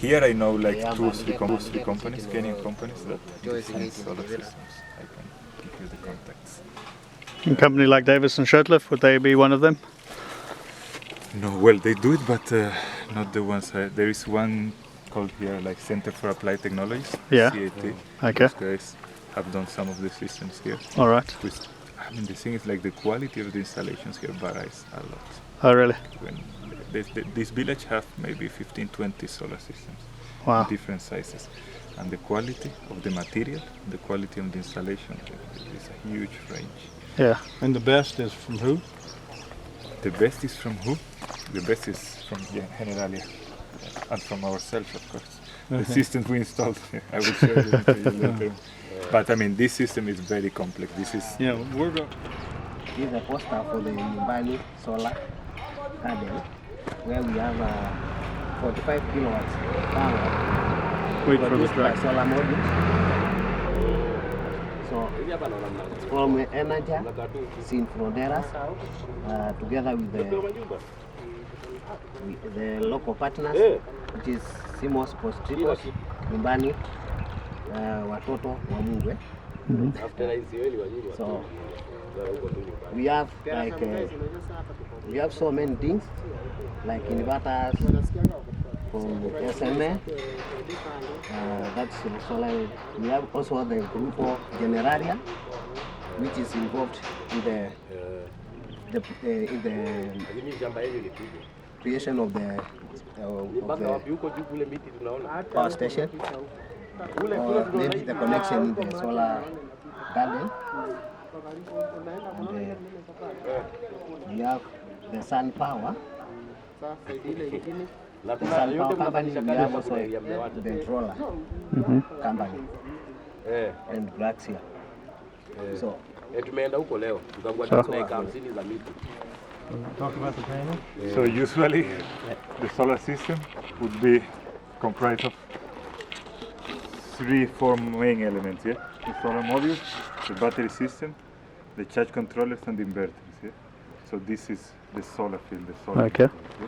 here I know like two, three companies, Kenyan companies that design solar systems. I can give you the contacts. A company like Davis and Shirtliff, would they be one of them? No, well, they do it, but not the ones. There is one called here, like Center for Applied Technologies, Yeah. CAT. Okay. Those guys have done some of the systems here. All right. I mean, the thing is, like, the quality of the installations here varies a lot. Oh, really? When this village have maybe 15, 20 solar systems, Wow. different sizes, and the quality of the material, the quality of the installation is a huge range. Yeah. And the best is from who? The best is from who? The best is from Generalia, and from ourselves, of course. The systems we installed, I will show you later. But I mean, this system is very complex. This is Yeah, we're going. This is a poster for the Nyumbani solar garden, where we have 45 kilowatts power Wait for the produced by track. solar modules. So it's from Energia, Sin Fronteras, together with the local partners, which is Simos Postricos, Nyumbani, Watoto wa Mungwe. So we have like we have so many things like inverters from SMA. That's solar. We have also the Grupo Generalia, which is involved in the creation of the power station, or maybe the connection in the solar garden. And we have the sun power. The sun power company, we have also the Troller company and Graxia. So tumeenda huko leo tukakuwa na eka 50 za miti. Talk about the panel. so usually the solar system would be comprised of 3-4 main elements. Yeah, the solar modules, the battery system, the charge controllers, and the inverters. Yeah, so this is the solar field. The solar. Okay. Field, yeah?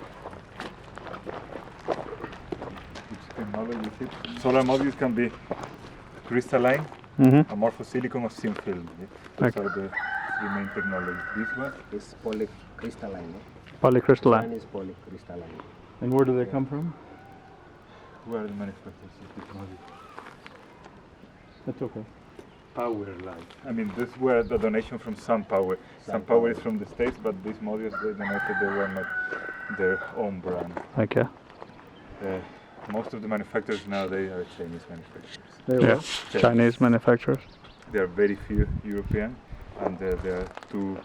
Which technology is it? Solar modules can be crystalline, amorphous silicon, or thin film. Yeah? Those Okay. are the three main technologies. This one. it's polycrystalline. Polycrystalline. One is polycrystalline. And where do they come from? Where are the manufacturers of this module? That's okay. Power Light. I mean, this were the donation from SunPower. SunPower is from the States, but these modules they donated, they were not their own brand. Okay. Most of the manufacturers now, they are Chinese manufacturers. They Yeah. were. Chinese manufacturers. There are very few European, and there are two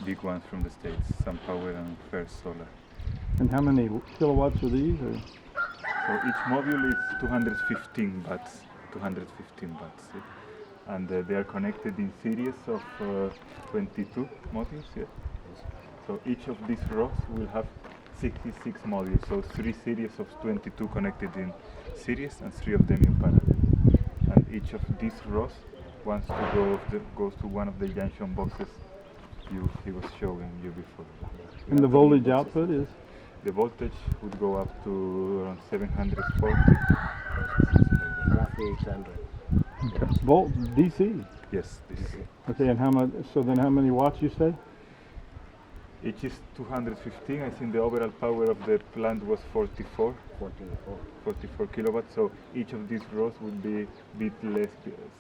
big ones from the States, SunPower and First Solar. And how many kilowatts are these? Or? So each module is 215 watts. 215 watts. Yeah? And they are connected in series of 22 modules. Yeah? So each of these rows will have 66 modules. So 3 series of 22 connected in series and 3 of them in parallel. And each of these rows wants to goes to one of the junction boxes he was showing you before. And the voltage output is? The voltage would go up to around 740. Roughly 800. Volt DC. Yes, this is Okay, and how much? So then, how many watts you say? each is 215. I think the overall power of the plant was 44 kilowatts. So each of these rows would be a bit less,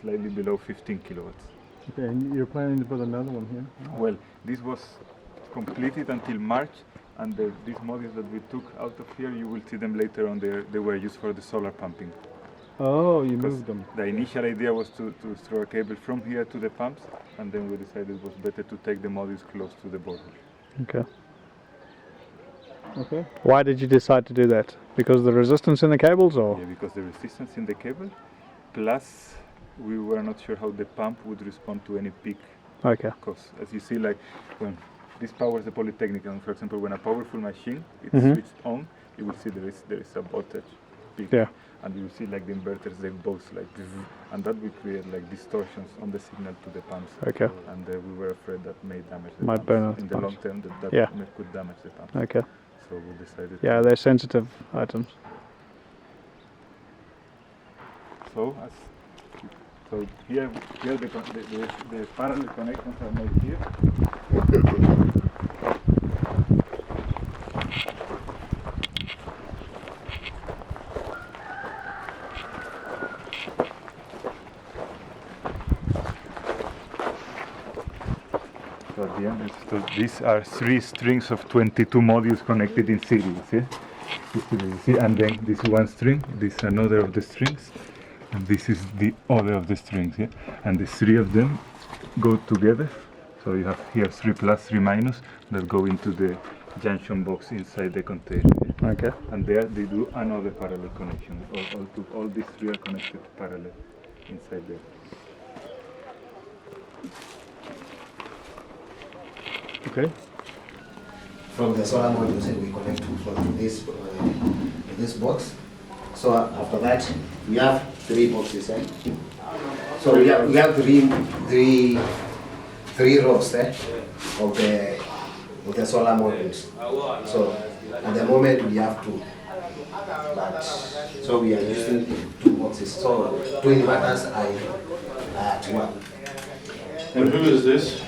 slightly below 15 kilowatts. Okay, and you're planning to put another one here? Well, this was completed until March, and these modules that we took out of here, you will see them later on. They were used for the solar pumping. Oh, you Because moved them. the initial idea was to throw a cable from here to the pumps, and then we decided it was better to take the modules close to the border. Okay. Okay. Why did you decide to do that? Because of the resistance in the cables, or? Yeah, because the resistance in the cable, plus we were not sure how the pump would respond to any peak. Okay. Because as you see, like when this powers the Polytechnic, and for example, when a powerful machine is switched on, you will see there is a voltage peak. Yeah. And you will see like the inverters, they both like, and that will create like distortions on the signal to the pumps. Okay. And we were afraid that may damage the Might pumps. burn out in the the pumps. long term. That Yeah. could damage the pumps. Okay. So we decided. Yeah, they're sensitive items. so here the parallel connections are made here. So at the end, these are 3 strings of 22 modules connected in series. Yeah? You see, and then this one string, this is another of the strings, and this is the other of the strings. Yeah? And the 3 of them go together. So you have here 3 plus, 3 minus that go into the junction box inside the container. Yeah? Okay. And there they do another parallel connection. All these 3 are connected parallel inside there. Okay. From the solar modules, we connect from this box. So after that, we have 3 boxes. So we have three rows of the solar modules. So at the moment we have 2. So we are using 2 boxes. So 2 inverters are at 1. And who is this?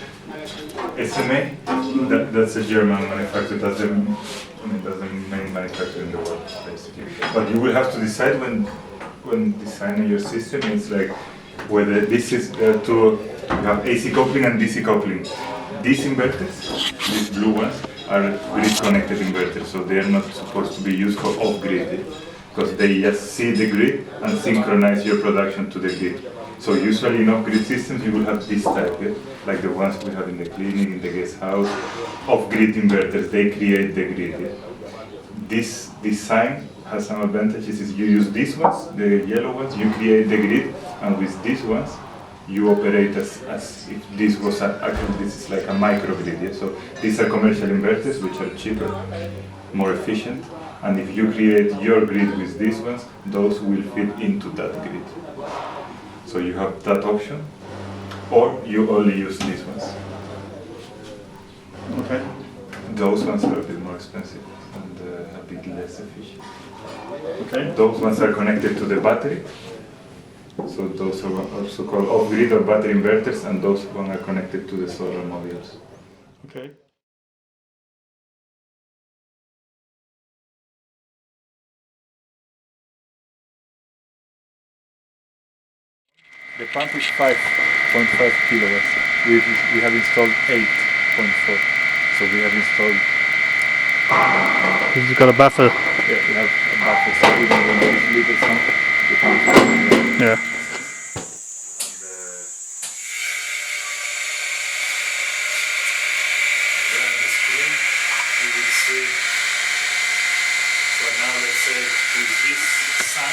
SMA, that's a German manufacturer. That's the main manufacturer in the world, basically. But you will have to decide when designing your system. It's like whether this is you have AC coupling and DC coupling. These inverters, these blue ones, are grid-connected inverters, so they are not supposed to be used for off-grid, because they just see the grid and synchronize your production to the grid. So usually in off-grid systems you will have this type, like the ones we have in the clinic, in the guest house. Off-grid inverters, they create the grid. This design has some advantages. Is you use these ones, the yellow ones, you create the grid, and with these ones you operate as if this was actually this is like a microgrid. So these are commercial inverters which are cheaper, more efficient, and if you create your grid with these ones, those will fit into that grid. So you have that option, or you only use these ones. Okay. Those ones are a bit more expensive and a bit less efficient. Okay. Those ones are connected to the battery. So those are also called off-grid or battery inverters, and those ones are connected to the solar modules. Okay. The pump is 5.5 kilowatts. We have installed 8.4. So we have installed. You've got a buffer. Yeah, we have a buffer. So even when there is little sun, the pump is running. Yeah. There on the screen, you will see. So now let's say with this sun,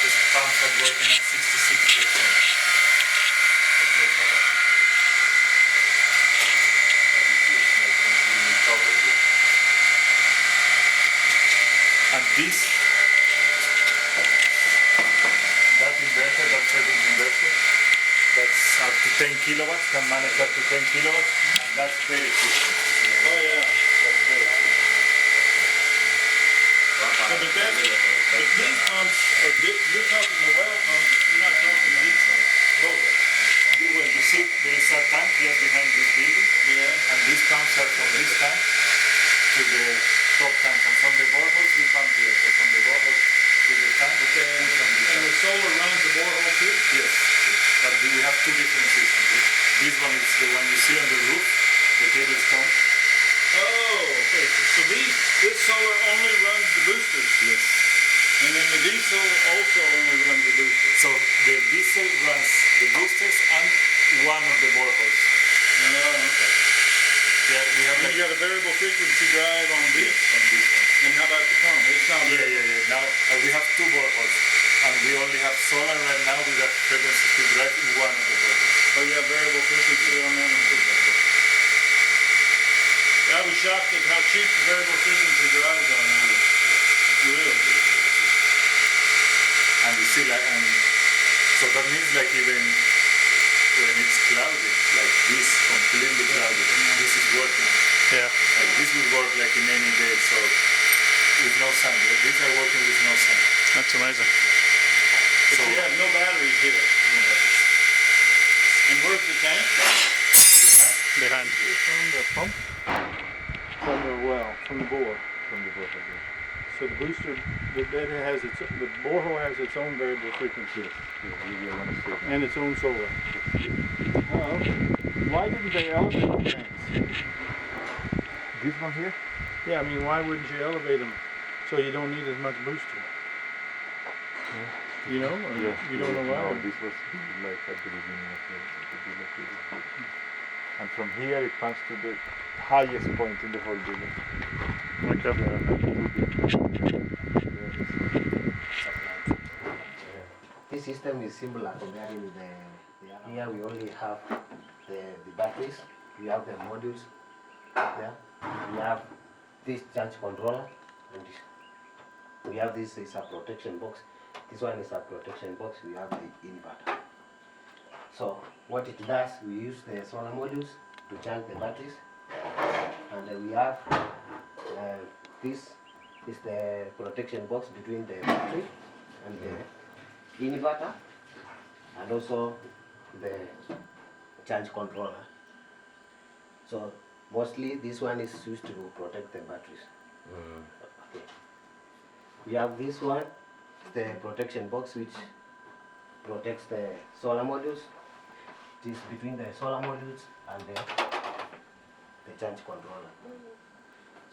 this pumps are working at 66%. And this, that inverter, that certain inverter, that's up to 10 kilowatts, can manage up to 10 kilowatts, and that's very efficient. Oh yeah. That's very efficient. So, but these pumps, you're talking the well pumps, you're not talking these pumps. Both. Well, you see, there is a tank here behind this building, Yeah. and these pumps are from this tank to the top tank, and from the boreholes we pump here. So from the boreholes to the tank, Okay, and from the and tank. the solar runs the borehole too? Yes, but we have 2 different systems. This one is the one you see on the roof, the cable stone. Oh, okay. So this solar only runs the boosters? Yes. And then the diesel also only runs the boosters? So the diesel runs the boosters and one of the boreholes. Oh, okay. Yeah, we have And like you got a variable frequency drive on yes, this? on this one. And how about the pump? It's not Yeah. Now we have 2 boreholes, and we only have solar right now. We got frequency to drive in one of the boreholes. Oh, you have variable frequency on that one too? I was shocked at how cheap the variable frequency drives are now. Really? And you see, like, and so that means like even when it's cloudy, like this completely cloudy, this is working. Yeah. Like this will work like in any day. So with no sun, these are working with no sun. That's amazing. But you have no batteries here. And where's the tank? Behind. From the pump, From the well, from the bore. from the bottle. So the booster, that has its, the borehole has its own variable frequency Yes, you will want to see it. and its own solar. Oh, okay. Why didn't they elevate the tanks? This one here? Yeah, I mean, why wouldn't you elevate them so you don't need as much booster? You know, or you don't know why? No, this was like at the beginning of the village. And from here it comes to the highest point in the whole village. Okay. There are like 2 big This system is similar to wherein here we only have the batteries, we have the modules up there, we have this charge controller, and we have this is a protection box. This one is a protection box, we have the inverter. So what it does, we use the solar modules to charge the batteries, and then we have this is the protection box between the battery and the inverter, and also the charge controller. So mostly this one is used to protect the batteries. Okay. We have this one, the protection box, which protects the solar modules. It is between the solar modules and the charge controller.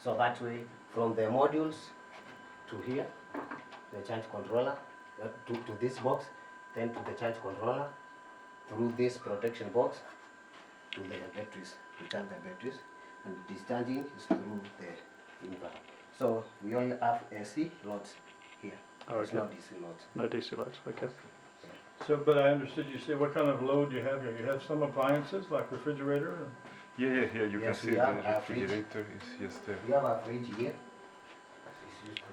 So that way, from the modules to here, the charge controller, to this box, then to the charge controller, through this protection box, to the batteries, to charge the batteries, and the discharging is through the inverter. So we only have AC loads here. It's Okay. not DC loads. No DC lights. Okay. So, but I understood you say, what kind of load you have here? You have some appliances like refrigerator? Yeah, here you Yes, can see we the have a fridge. refrigerator is just there. We have a fridge here. It's used to,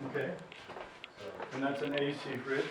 Okay. And that's an AC fridge?